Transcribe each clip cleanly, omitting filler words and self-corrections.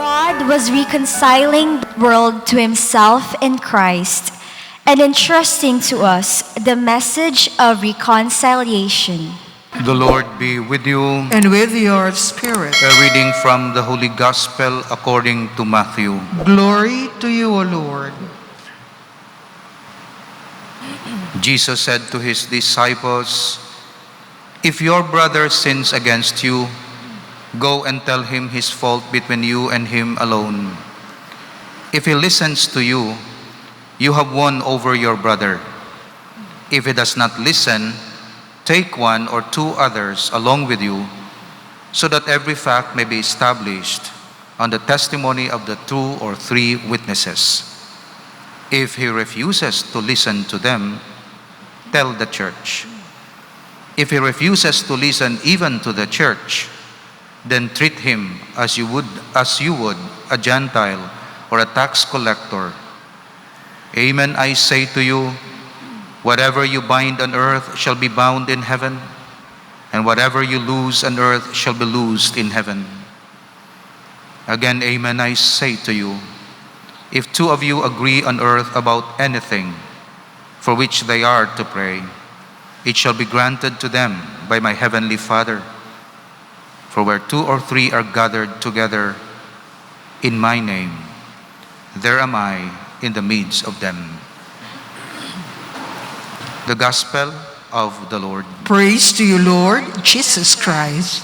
God was reconciling the world to himself in Christ and entrusting to us the message of reconciliation. The Lord be with you. And with your spirit. A reading from the Holy Gospel according to Matthew. Glory to you, O Lord. Jesus said to his disciples, "If your brother sins against you, go and tell him his fault between you and him alone. If he listens to you, you have won over your brother. If he does not listen, take one or two others along with you, so that every fact may be established on the testimony of the 2 or 3 witnesses. If he refuses to listen to them, tell the church. If he refuses to listen even to the church, then treat him as you would a Gentile or a tax collector. Amen, I say to you, whatever you bind on earth shall be bound in heaven, and whatever you loose on earth shall be loosed in heaven. Again, amen, I say to you, if 2 of you agree on earth about anything for which they are to pray, it shall be granted to them by my heavenly Father. For where 2 or 3 are gathered together in my name, there am I in the midst of them." The Gospel of the Lord. Praise to you, Lord Jesus Christ.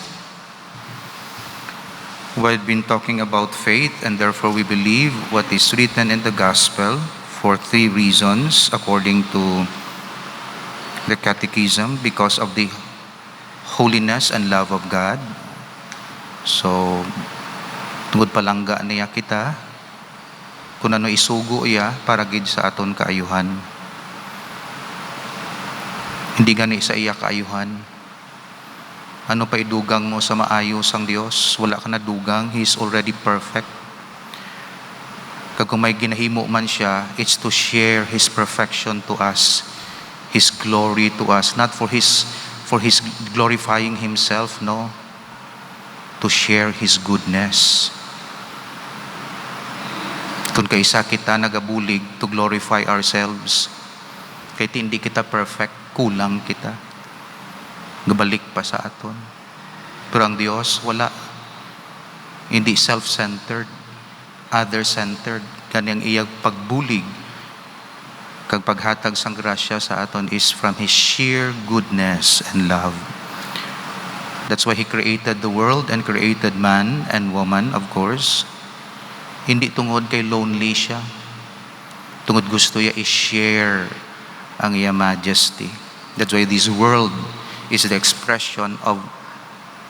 We've been talking about faith, and therefore we believe what is written in the Gospel for 3 reasons according to the Catechism: because of the holiness and love of God. So, tungod palangga niya kita, kung ano isugo iya para gid sa aton kaayuhan. Hindi gani sa iya kaayuhan. Ano pa idugang mo sa maayos ang Dios? Wala ka na dugang. He is already perfect. Kung may ginahimo man siya, it's to share His perfection to us, His glory to us, not for His glorifying Himself, no. To share His goodness. Kung kaisa kita nagabulig to glorify ourselves, kahit hindi kita perfect, kulang kita. Gabalik pa sa aton. Pero ang Diyos, wala. Hindi self-centered, other-centered. Kanyang iyag pagbulig, kag paghatag sang grasya sa aton is from His sheer goodness and love. That's why He created the world and created man and woman, of course. Hindi tungod kay lonely siya. Tungod gusto niya i-share ang iya majesty. That's why this world is the expression of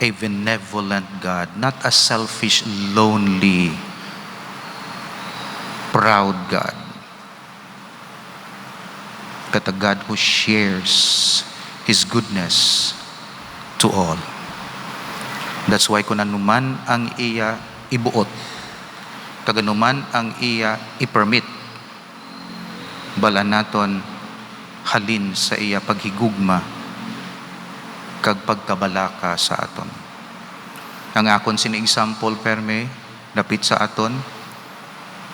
a benevolent God, not a selfish, lonely, proud God, but a God who shares His goodness to all. That's why kung anuman ang iya ibuot, kaganuman ang iya i-permit, bala naton halin sa iya paghigugma kag pagkabalaka sa aton. Ang akon example perme dapit sa aton,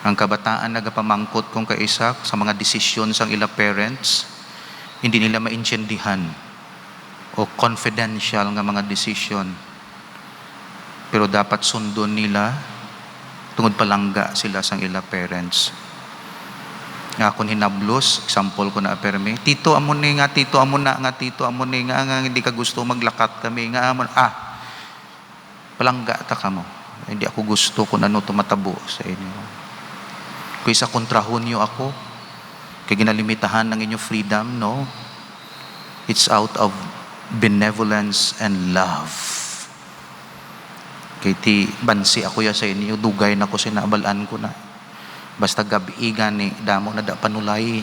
ang kabataan nagapamangkot kung kaisa sa mga desisyon sang ila parents, hindi nila maintindihan o confidential nga mga desisyon, pero dapat sundon nila tungod palangga sila sang ila parents. Nga akong hinablos, example ko na perme, tito amon ni nga, tito amon na nga, tito amon ni nga, hindi ka gusto maglakat kami, nga amon, palangga ta ka mo. Hindi ako gusto kung ano tumatabo sa inyo. Kung isa kontrahon niyo ako, kaya ginalimitahan ng inyong freedom, no? It's out of benevolence and love. Kaya ti bansi ako ya sa inyo, dugay na ko, sinabalaan ko na. Basta gabi gani, damo na da panulay.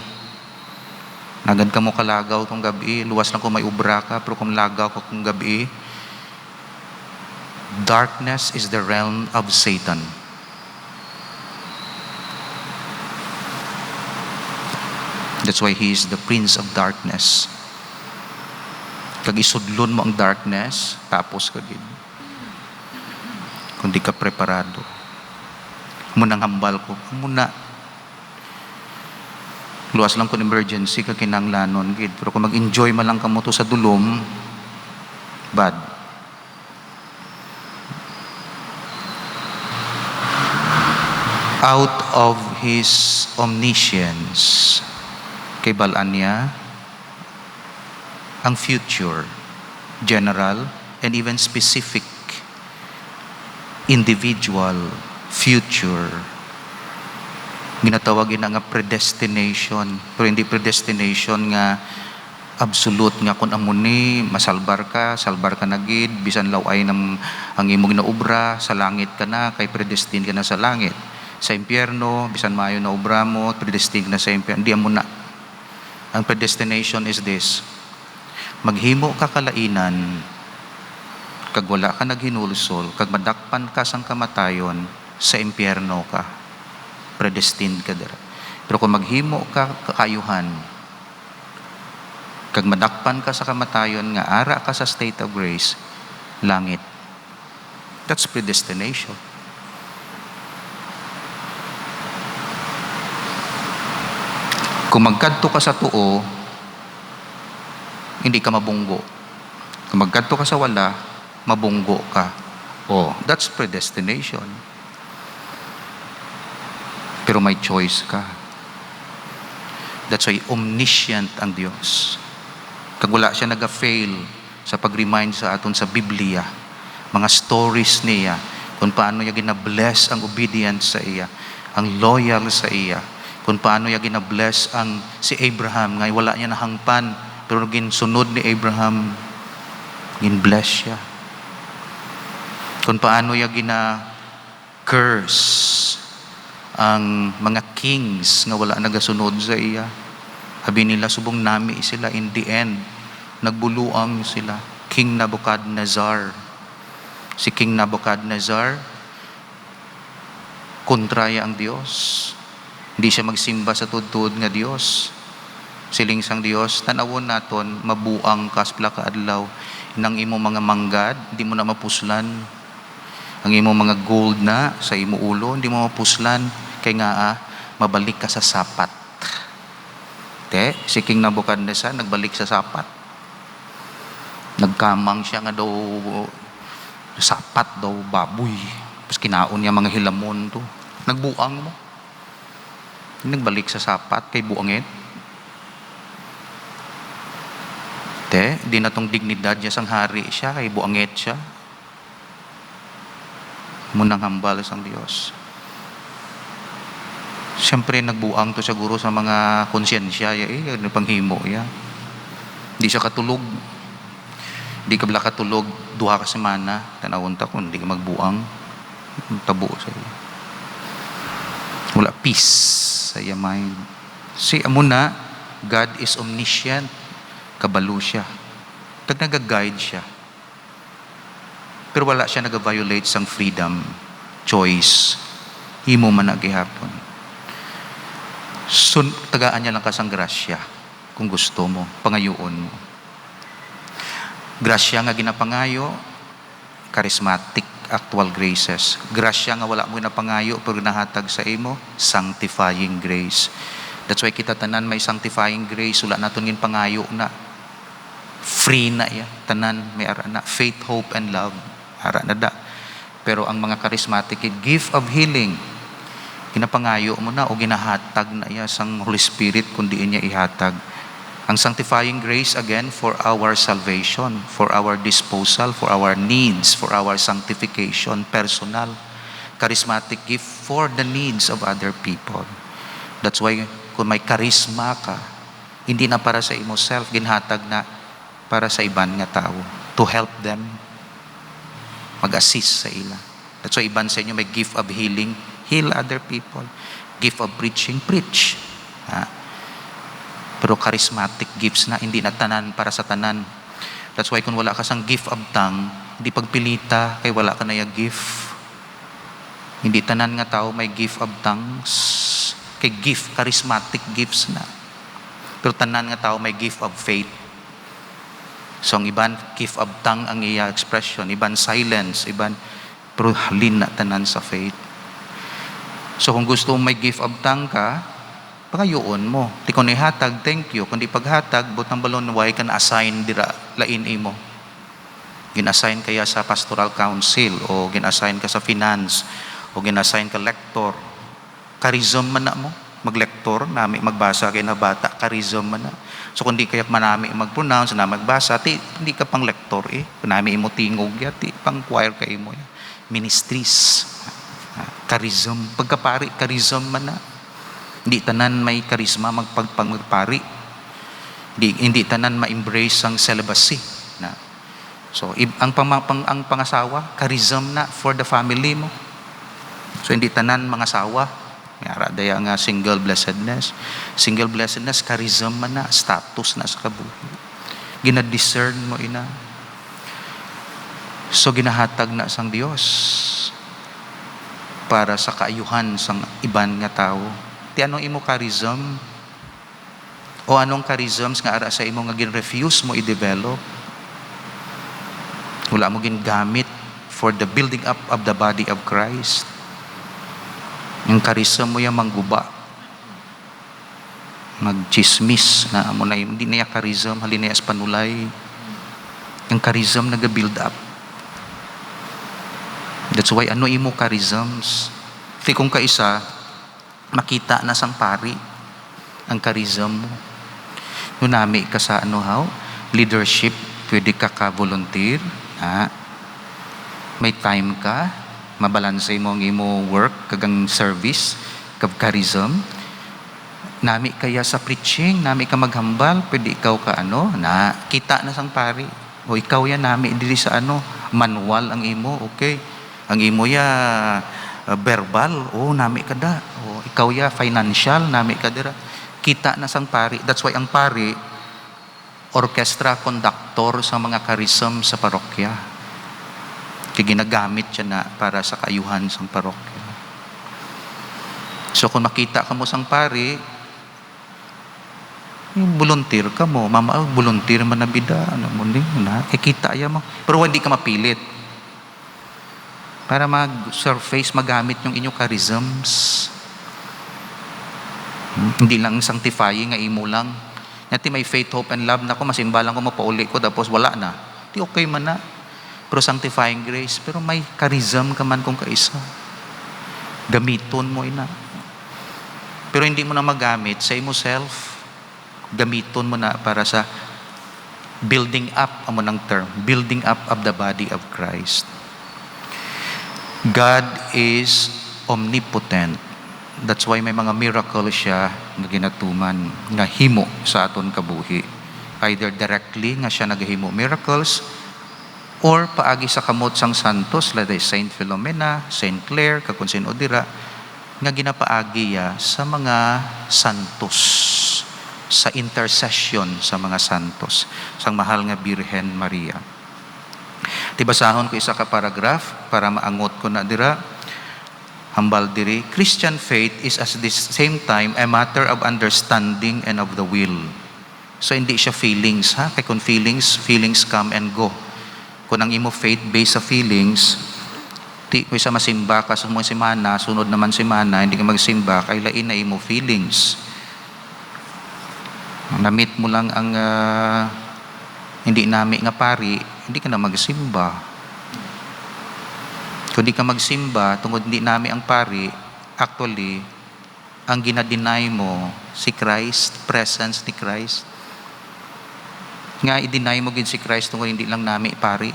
Nagad ka mo kalagaw kung gabi, luwas lang kung may ubra ka, pero kung lagaw ka kung gabi, darkness is the realm of Satan. That's why he is the prince of darkness. Kag isudlon mo ang darkness, tapos ka gid. Kung di ka preparado. Munang hambal ko, muna. Luwas lang kung emergency ka kinanglanon, gid. Pero kung mag-enjoy man lang ka mo to sa dulom, bad. Out of His omniscience, kay balaan niya ang future, general, and even specific, individual, future. Ginatawagin na nga predestination, pero hindi predestination nga absolute nga kung amuni salbar ka na gid, bisan laway ng ang imong naubra sa langit ka na, kay predestined ka na sa langit. Sa impyerno, bisan maayo na obra mo, predestined ka na sa impyerno. Hindi mo na. Ang predestination is this: maghimo ka kalainan, kag wala ka naghinulsol, kag madakpan ka sang kamatayon, sa impyerno ka. Predestined ka dira. Pero kung maghimo ka kaayuhan, kag madakpan ka sa kamatayon nga ara ka sa state of grace, langit. That's predestination. Kung magkadto ka sa tuo, hindi ka mabunggo. Kung magkadto ka sa wala, mabunggo ka. Oh, that's predestination. Pero may choice ka. That's why omniscient ang Diyos. Kag wala siya naga-fail sa pag-remind sa aton sa Biblia, mga stories niya, kung paano niya gina-bless ang obedient sa iya, ang loyal sa iya, kung paano niya gina-bless ang si Abraham, ngay wala niya nahangpan, pero ginsunod ni Abraham, gin-bless siya. Kung paano niya gina-curse ang mga kings nga wala nagasunod sa iya. Sabi nila, subong nami sila, in the end, nagbuluang sila. King Nebuchadnezzar. Si King Nebuchadnezzar, kontraya ang Diyos. Hindi siya magsimba sa tudtod nga Diyos. Siling sang Diyos, tanawon naton, mabuang kaspla ka adlaw. Nang imo mga manggad, hindi mo na mapuslan. Ang imo mga gold na sa imo ulo, hindi mo mapuslan. Kaya nga, mabalik ka sa sapat. Si King Nebuchadnezzar, nagbalik sa sapat. Nagkamang siya nga daw, sapat daw, baboy. Tapos kinaon niya mga hilamon to. Nagbuang mo. Nagbalik sa sapat, kay buangit. Di na tong dignidad niya sang hari siya, kay buangit siya. Munang hambal sang Diyos. Siyempre, nagbuang to siguro sa mga konsyensya, panghimo, Hindi siya katulog. Hindi ka bala katulog, 2 ka semana, tanawon ta kung hindi ka magbuang, tabo sa iyo. Wala peace sa iya mind. Amo na, God is omniscient. Kabalo siya. Nag-guide siya. Pero wala siya nag-violate sang freedom, choice. Himo man nagihapon. Tagaan niya lang kasang grasya kung gusto mo, pangayoon mo. Grasya nga ginapangayo, charismatic, actual graces. Grasya nga wala mo ginapangayo pero nahatag sa imo, sanctifying grace. That's why kita tanan may sanctifying grace, wala naton gin pangayo na. Free na ya, tanan may ara na, faith, hope, and love. Ara na da. Pero ang mga charismatic, gift of healing, ginapangayo mo na o ginahatag na iya sang Holy Spirit kundi niya ihatag. Ang sanctifying grace, again, for our salvation, for our disposal, for our needs, for our sanctification, personal. Charismatic gift for the needs of other people. That's why kung may charisma ka, hindi na para sa imo self, ginhatag na para sa iban nga tao, to help them, mag-assist sa ila. That's why iban sa inyo may gift of healing, heal other people. Gift of preaching, preach. Pero charismatic gifts na, hindi na tanan para sa tanan. That's why kung wala ka sang gift of tongue, hindi pagpilita, kay wala ka na yung gift. Hindi tanan nga tao may gift of tongues. Kay gift, charismatic gifts na. Pero tanan nga tao may gift of faith. So ang iban, gift of tongue ang iya expression. Iban silence, iban, pero halin na tanan sa faith. So kung gusto mo may gift of tang ka, pagayoon mo. Di kung ihatag, thank you. Kung di paghatag, butang balon, why ka na-assign dira, lain mo. Gin-assign kaya sa pastoral council, o gin-assign ka sa finance, o gin-assign ka lector. Charism man na mo. Mag-lector, nami magbasa kay na bata, charism man na. So kung di kayak manami mag-pronounce, na magbasa, hindi ka pang lector eh. Kung nami mo tingog yati, pang choir ka mo. Ministries. Charism. Pagkapari, charism man na. Hindi tanan may karisma magpagpari. Hindi tanan ma-embrace ang celibacy. Na. So, ang pangasawa, charism na for the family mo. So, hindi tanan mga asawa. Yara daya nga single blessedness. Single blessedness, charism man na, status na sa kabuhi. Ginadiscern mo ina. So, ginahatag na sang Dios para sa kaayuhan sang iban nga tao. Ti anong imo charism? O anong charisms nga ara sa imo nga gin-refuse mo i-develop? Wala mo gingamit for the building up of the body of Christ. Yung charism mo yung mangguba. Magchismis na mo na hindi na yung charism, halin na yung panulay. Yung charism nag-build up. That's why ano imo charisms? Kasi kung kaisa, makita na sang pari ang charism mo. Nunami ka sa leadership, pwede ka ka-volunteer. May time ka, mabalanse mo ang imo work, kagang service, charism. Nami kaya sa preaching, nami ka maghambal, pwede ikaw ka kita na sang pari. O ikaw yan nami, dili sa manual ang imo, okay. Ang imo verbal, nami ka da. O ikaw ya financial, nami ka dira. Kita na sang pari. That's why ang pari, orchestra conductor sa mga charism sa parokya. Kaya ginagamit siya na para sa kaayuhan sa parokya. So kung makita ka mo sang pari, volunteer ka mo. Mama, volunteer man na bida. Kikita ya mo. Pero hindi ka mapilit. Para mag-surface, magamit yung inyong charisms. Hindi lang sanctifying nga imo lang. Yati may faith, hope, and love na ko, masimbalang ko, mapauli ko, tapos wala na. Di okay man na. Pero sanctifying grace, pero may charism ka man kung kaisa. Gamiton mo ina. Pero hindi mo na magamit sa imo self. Gamiton mo na para sa building up, amo ng term, building up of the body of Christ. God is omnipotent. That's why may mga miracle siya na ginatuman, nga himo sa aton kabuhi. Either directly nga siya naghimo miracles, or paagi sa kamot sang santos, laday Saint Filomena, Saint Clare, kakunsin Odira, nga ginapaagi ya sa mga santos, sa intercession sa mga santos, sang mahal nga Birhen Maria. Tibasahon ko isa ka paragraph para maangot ko na dira. Hambal diri, Christian faith is at the same time a matter of understanding and of the will. So hindi siya feelings, ha? Kaya kung feelings come and go. Kung ang imo faith based sa feelings, kung isa masimba ka sa mga simana, sunod naman simana, hindi ka magsimba, kay lain na imo feelings. Namit mo lang ang hindi nami nga pari, hindi ka na magsimba. Kung di ka magsimba, tungod hindi nami ang pari, actually, ang ginadeny mo, si Christ, presence ni Christ. Nga, i-deny mo gin si Christ tungod hindi lang nami pari.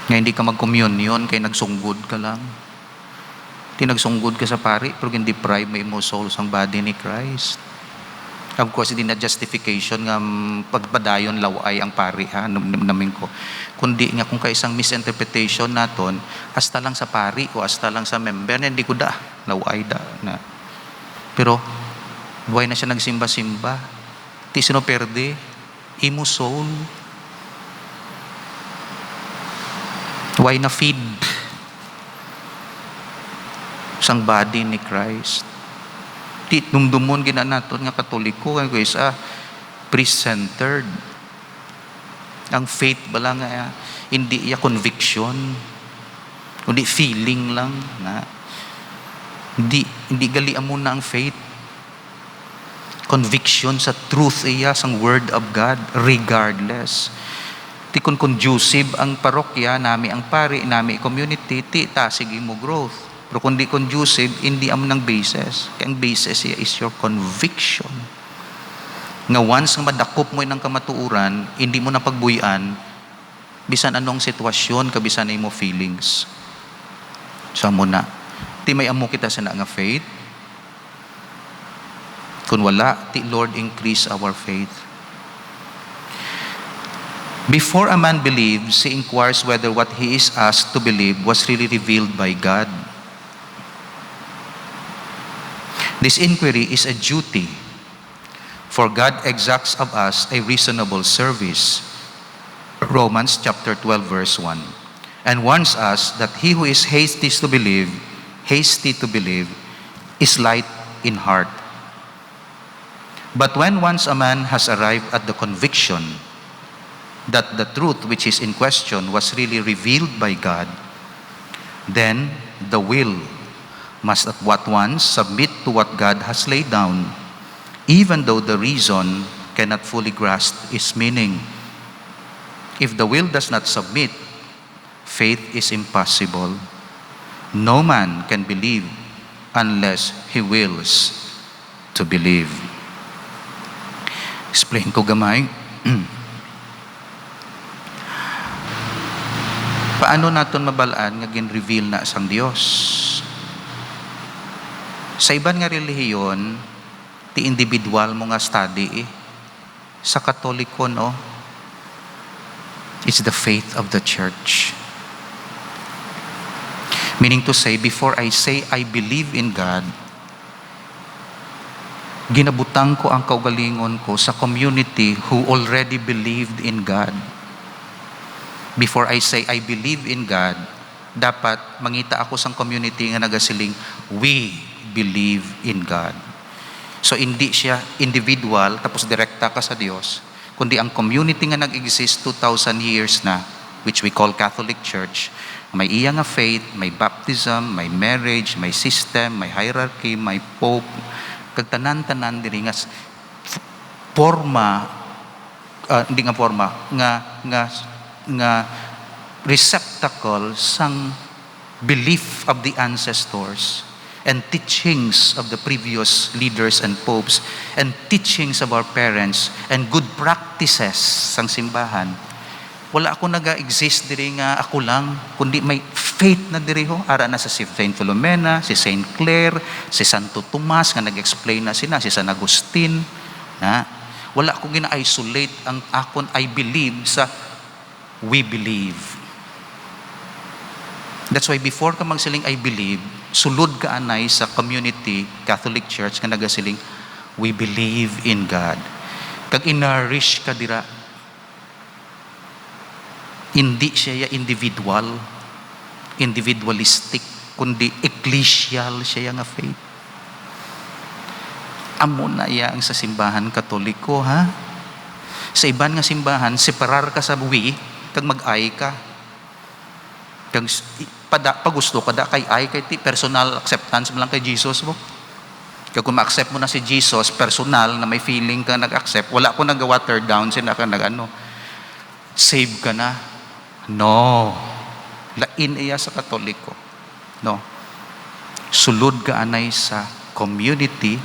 Nga, hindi ka mag-communion, kaya nagsunggod ka lang. Hindi nagsunggod ka sa pari, pero deprive mo imo soul sang body ni Christ. Of course, hindi na justification nga pagpadayon laway ang pari, ha, namin ko. Kundi nga kung kaisang misinterpretation naton, hasta lang sa pari o hasta lang sa member, hindi ko da, laway da. Na. Pero, why na siya nagsimba-simba? Ti sino perde? Imo soul. Why na feed? Sang body ni Christ. Dumdumon gina naton nga Katoliko kay isa priest-centered. Ang faith bala nga hindi iya conviction, kundi feeling lang na Hindi gali muna ang faith. Conviction sa truth iya, sang word of God, regardless. Ti kun conducive ang parokya, nami ang pari, nami community, ti tasig mo growth. Pero kung di conducive, hindi amo ng basis. Kaya ang basis iya is your conviction. Nga once nga madakop mo ng kamatuuran, hindi mo na pagbuyan, bisan anong sitwasyon, kabisan na mo feelings. So mo na. Ti may amo kita sa nga faith. Kung wala, ti Lord increase our faith. Before a man believes, he inquires whether what he is asked to believe was really revealed by God. This inquiry is a duty, for God exacts of us a reasonable service. Romans chapter 12 verse 1. And warns us that he who is hasty to believe, is light in heart. But when once a man has arrived at the conviction that the truth which is in question was really revealed by God, then the will must at once submit to what God has laid down, even though the reason cannot fully grasp its meaning. If the will does not submit, faith is impossible. No man can believe unless he wills to believe. Explain ko gamay. Paano naton mabalaan nga gin-reveal na sang Dios? Sa iban nga relihiyon, ti individual mo nga study Sa Katoliko, no? It's the faith of the church. Meaning to say, before I say I believe in God, ginabutang ko ang kaugalingon ko sa community who already believed in God. Before I say I believe in God, dapat mangita ako sa community nga nagasiling, we believe in God. So hindi siya individual tapos direkta ka sa Diyos, kundi ang community nga nag-exist 2,000 years na, which we call Catholic Church, may iya nga faith, may baptism, may marriage, may system, may hierarchy, may pope, kag tanan-tanan diri nga forma, hindi nga forma, nga receptacle sang belief of the ancestors and teachings of the previous leaders and popes and teachings of our parents and good practices sang simbahan. Wala ako naga-exist diri nga ako lang, kundi may faith na diri ho. Ara na sa si Saint Filomena, si Saint Clare, si Santo Tomas nga nag-explain na sina, si San Agustin. Na? Wala ako gina-isolate ang akon I believe sa we believe. That's why before ka magsiling I believe, sulod ka anay sa community, Catholic Church, nga nagasiling, we believe in God. Kag inarish ka dira, hindi siya individualistic, kundi ecclesial siya nga faith. Amo na iya ang sa simbahan Katoliko, ha? Sa iban nga simbahan, separar ka sa we, kag mag-ay ka. Kag pagusto ka da kay ay kay ti personal acceptance mo lang kay Jesus mo. Kaya kung ma-accept mo na si Jesus, personal, na may feeling ka nag-accept, wala ko nag-water down, sila ka save ka na. No. Lain iya sa Katoliko. No. Sulod ka anay sa community,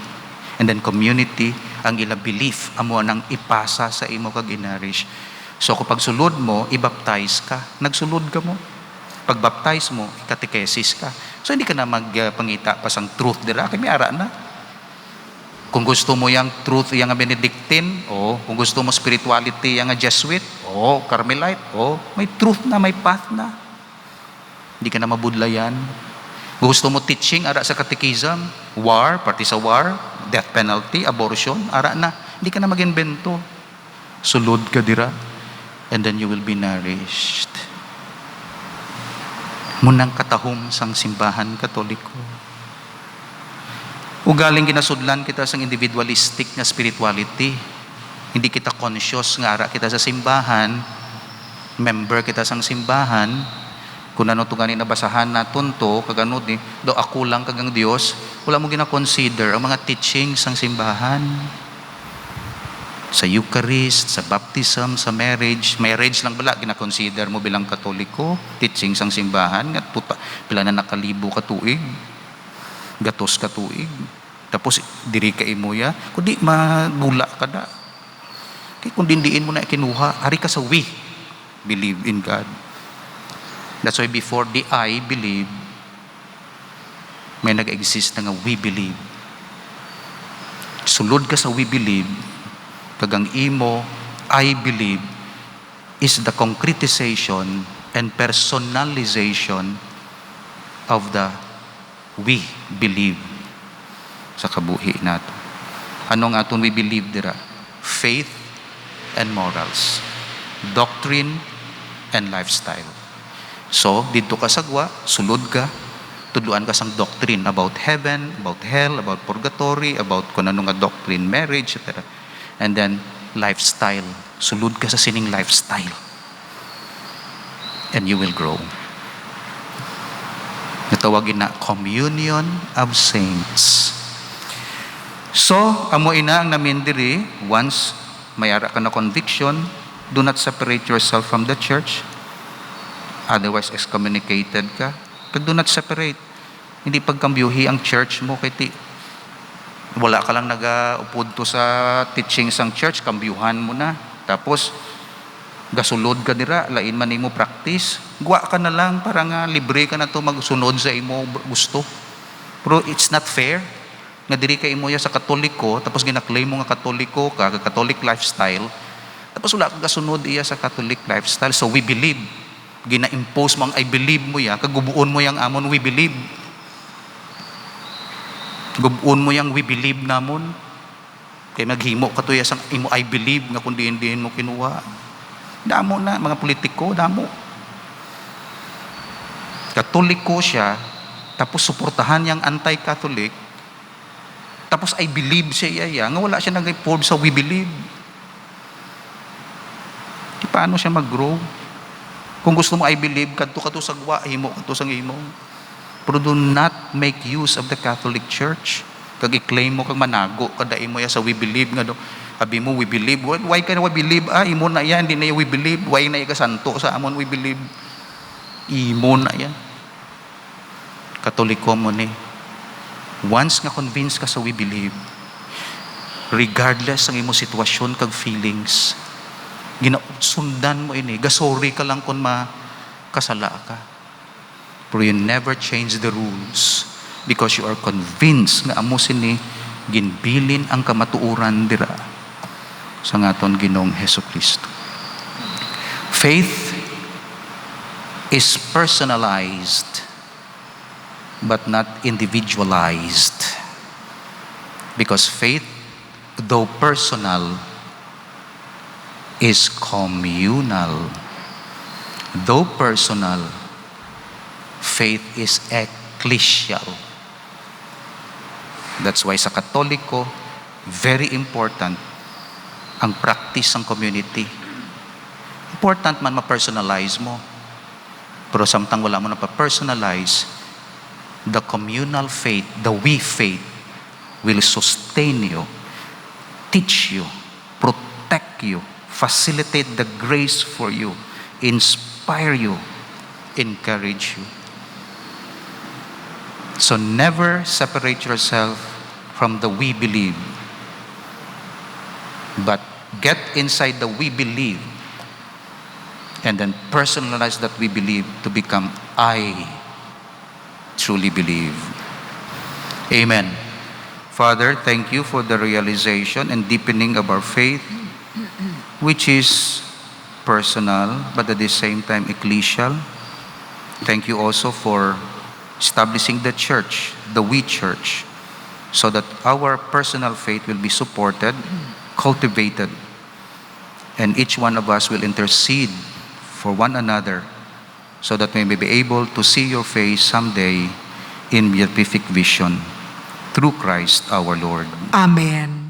and then community, ang ila belief, amo nang ipasa sa imo kag inarish. So kapag sulod mo, i-baptize ka. Nagsulod ka mo. Pag baptize mo, catechesis ka. So hindi ka na magpangita pa sang truth dira, kay may ara na. Kung gusto mo yung truth, yung Benedictine, kung gusto mo spirituality, yung Jesuit, Carmelite, may truth na, may path na. Hindi ka na mabudlayan. Gusto mo teaching, ara sa catechism, war, party sa war, death penalty, abortion, ara na. Hindi ka na mag-invento. Sulod ka dira, and then you will be nourished. Munang katahom sang simbahan Katoliko. Ugaling ginasudlan kita sang individualistic na spirituality. Hindi kita conscious nga ara kita sa simbahan, member kita sang simbahan, Kung ano to ganin nabasahan naton to, kagano di, do ako lang kagang Dios, wala mo gina-consider ang mga teachings ng simbahan. Sa Eucharist, sa baptism, sa marriage lang bala, gina-consider mo bilang Katoliko, teachings ng simbahan, nga puta, pila na nakalibo ka tuig, gatos ka tuig, tapos diri ka imoya, kundi mabula ka na. Kaya kung dindiin mo na kinuha, hari ka sa we, believe in God. That's why before the I believe, may nag-exist na nga we believe. Sulod ka sa we believe, kagang imo, I believe, is the concretization and personalization of the we believe sa kabuhi nato. Anong aton we believe dira? Faith and morals, doctrine and lifestyle. So, dito ka sagwa, sulod ka, tudluan ka sang doctrine about heaven, about hell, about purgatory, about kung ano nga doctrine, marriage, etc. And then, lifestyle. Sulod ka sa sining lifestyle. And you will grow. Natawagin na communion of saints. So, amo ina ang namin diri, once mayara ka na conviction, do not separate yourself from the church. Otherwise, excommunicated ka. Do not separate. Hindi pagkambyuhi ang church mo, kaya wala ka lang nag-upod to sa teaching sang church, kambyuhan mo na. Tapos, gasulod ka dira, lain man imo practice. Guwa ka na lang, para nga libre ka na to magsunod sa imo gusto. Pero it's not fair. Nga diri ka imo ya sa Katoliko, tapos ginaklaim mo nga Katoliko ka, Catholic lifestyle, tapos wala ka gasunod iya sa Catholic lifestyle. So we believe. Gina-impose mo ang I believe mo ya, kagubuon mo yang amon we believe. Gubuon mo yang we believe namon. Kaya maghimo ka to ya sang imo I believe nga kundi hindi mo kinuha. Damo na mga politiko, damo. Katoliko siya, tapos suportahan yang anti-Catholic, tapos I believe siya iya, nga wala siya nag-involve sa we believe. Di paano siya mag-grow? Kung gusto mo I believe, kadto ka to sa gwa, himo ka to sa imo. Pero do not make use of the Catholic Church. Kag i-claim mo kag manago, kadain mo ya sa we believe nga do. Abi mo we believe. Why ka na we believe? Imo na yan, hindi na we believe. Why na ka santo sa amon we believe? Imo na yan. Katoliko mo ni. Once nga convinced ka sa we believe, regardless ang imo sitwasyon kag feelings, ginasundan mo ini, gasori ka lang kung makasala ka. Pero you never change the rules because you are convinced nga amo sini ginbilin ang kamatuoran dira sa ngaton Ginoong Hesukristo. Faith is personalized but not individualized, because faith, though personal, is communal. Though personal, faith is ecclesial. That's why sa Katoliko, very important ang practice ng community. Important man ma-personalize mo. Pero samtang wala mo na pa-personalize, the communal faith, the we faith, will sustain you, teach you, protect you, facilitate the grace for you, inspire you, encourage you. So never separate yourself from the we believe, but get inside the we believe and then personalize that we believe to become I truly believe. Amen. Father, thank you for the realization and deepening of our faith, which is personal but at the same time ecclesial. Thank you also for establishing the church, the we church, so that our personal faith will be supported, cultivated, and each one of us will intercede for one another so that we may be able to see your face someday in beatific vision through Christ our Lord. Amen.